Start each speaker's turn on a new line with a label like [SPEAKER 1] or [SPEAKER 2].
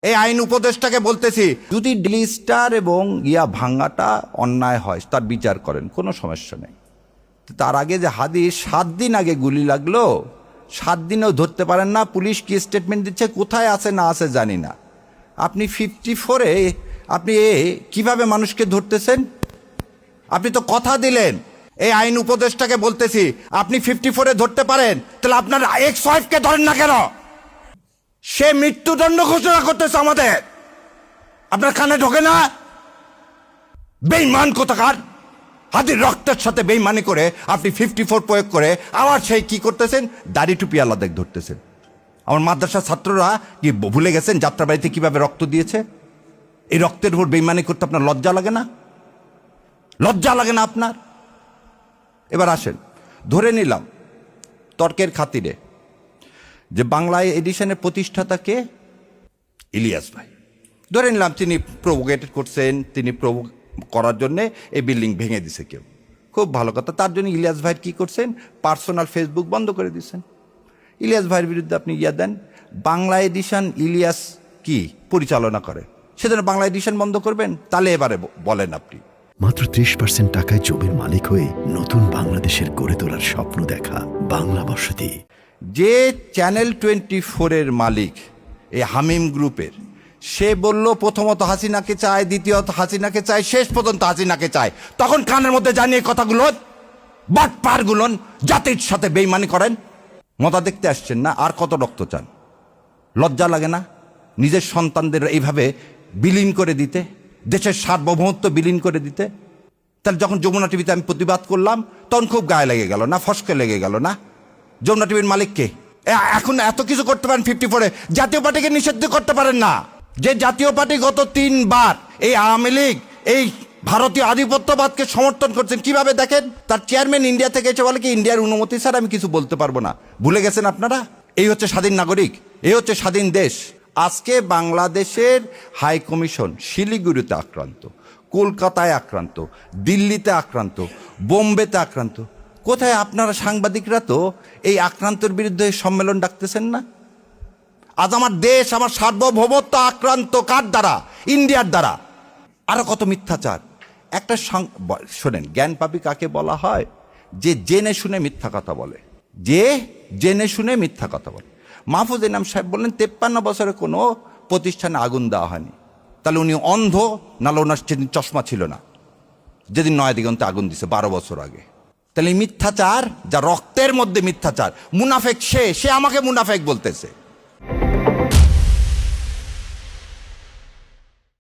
[SPEAKER 1] এই আইন উপদেষ্টাকে বলতেছি, যদি ডেইলি স্টার এবং ভাঙাটা অন্যায় হয় তার বিচার করেন, কোনো সমস্যা নেই। তার আগে যে হাদিস 7 দিন আগে গুলি লাগলো, 7 দিনেও ধরতে পারেন না, পুলিশ কি স্টেটমেন্ট দিচ্ছে, কোথায় আছে না আছে জানি না। আপনি 54-এ আপনি কিভাবে মানুষকে ধরতেছেন? আপনি তো কথা দিলেন। এই আইন উপদেষ্টাকে বলতেছি, আপনি 54-এ ধরতে পারেন, তাহলে আপনার এক্স ওয়াইফকে ধরেন না কেন? সে মৃত্যুদণ্ড ঘোষণা করতেছে আমাদের, আপনার কানে ঢোকে না? বেঈমান কোথাকার, হাতির রক্তের সাথে বেঈমানি করে আপনি 54 প্রয়োগ করে আবার সেই কি করতেছেন, দাড়ি টুপি আলাদা ধরতেছেন। আমার মাদ্রাসার ছাত্ররা কি ভুলে গেছেন যাত্রাবাড়িতে কিভাবে রক্ত দিয়েছে? এই রক্তের উপর বেঈমানি করতে আপনার লজ্জা লাগে না? লজ্জা লাগে না আপনার? এবার আসেন, ধরে নিলাম তর্কের খাতিরে যে বাংলা এডিশনের প্রতিষ্ঠাতাকে ইলিয়াস ভাই, ধরে নিলাম তিনি প্রভোকেটেড করছেন, তিনি করার জন্যে এই বিল্ডিং ভেঙে দিছে কেউ, খুব ভালো কথা। তার জন্য ইলিয়াস ভাইয়ের কি করছেন, পার্সোনাল ফেসবুক বন্ধ করে দিচ্ছেন। ইলিয়াস ভাইয়ের বিরুদ্ধে আপনি দেন, বাংলা এডিশন ইলিয়াস কি পরিচালনা করে, সেজন্য বাংলা এডিশন বন্ধ করবেন? তাহলে এবারে বলেন আপনি।
[SPEAKER 2] মাত্র 30% টাকায় জমির মালিক হয়ে নতুন বাংলাদেশের গড়ে তোলার স্বপ্ন দেখা বাংলা বসতি।
[SPEAKER 1] যে চ্যানেল 24-এর মালিক এই হামিম গ্রুপের, সে বলল প্রথমত হাসিনাকে চায়, দ্বিতীয়ত হাসিনাকে চায়, শেষ পর্যন্ত হাসিনাকে চায়। তখন কানের মধ্যে জানিয়ে কথাগুলো বাটপারগুলো জাতির সাথে বেইমানি করেন। মজা দেখতে আসছেন না? আর কত রক্ত চান? লজ্জা লাগে না নিজের সন্তানদের এইভাবে বিলীন করে দিতে, দেশের সার্বভৌমত্ব বিলীন করে দিতে? তাহলে যখন যমুনা টিভিতে আমি প্রতিবাদ করলাম তখন খুব গায়ে লেগে গেল না, ফসকে লেগে গেল না? যমুনা টিভির মালিককে এখন এত কিছু করতে পারেন 54-এ, জাতীয় পার্টিকে নিষিদ্ধ করতে পারেন না? যে জাতীয় পার্টি গত 3 বার এই আওয়ামী লীগ এই ভারতীয় আধিপত্যবাদকে সমর্থন করছেন, কিভাবে দেখেন? তার চেয়ারম্যান ইন্ডিয়া থেকে এসে বলে কি ইন্ডিয়ার অনুমতি ছাড়া আমি কিছু বলতে পারবো না। ভুলে গেছেন আপনারা? এই হচ্ছে স্বাধীন নাগরিক, এই হচ্ছে স্বাধীন দেশ। আজকে বাংলাদেশের হাই কমিশন শিলিগুড়িতে আক্রান্ত, কলকাতায় আক্রান্ত, দিল্লিতে আক্রান্ত, বোম্বেতে আক্রান্ত। কোথায় আপনারা সাংবাদিকরা তো এই আক্রান্তের বিরুদ্ধে সম্মেলন ডাকতেছেন না? আজ আমার দেশ, আমার সার্বভৌমত্ব আক্রান্ত কার দ্বারা? ইন্ডিয়ার দ্বারা। আরো কত মিথ্যাচার। একটা শোনেন, জ্ঞান পাপী কাকে বলা হয়? যে জেনে শুনে মিথ্যা কথা বলে, যে জেনে শুনে মিথ্যা কথা বলে। মাহফুজ ইনাম সাহেব বললেন 53 বছরে কোনো প্রতিষ্ঠানে আগুন দেওয়া হয়নি। তাহলে উনি অন্ধ, নাহলে ওনার সেদিন চশমা ছিল না যেদিন নয়াদিগন্তে আগুন দিছে 12 বছর আগে। তাহলে মিথ্যাচার, যা রক্তের মধ্যে মিথ্যাচার, মুনাফেক সে আমাকে মুনাফেক বলতেছে।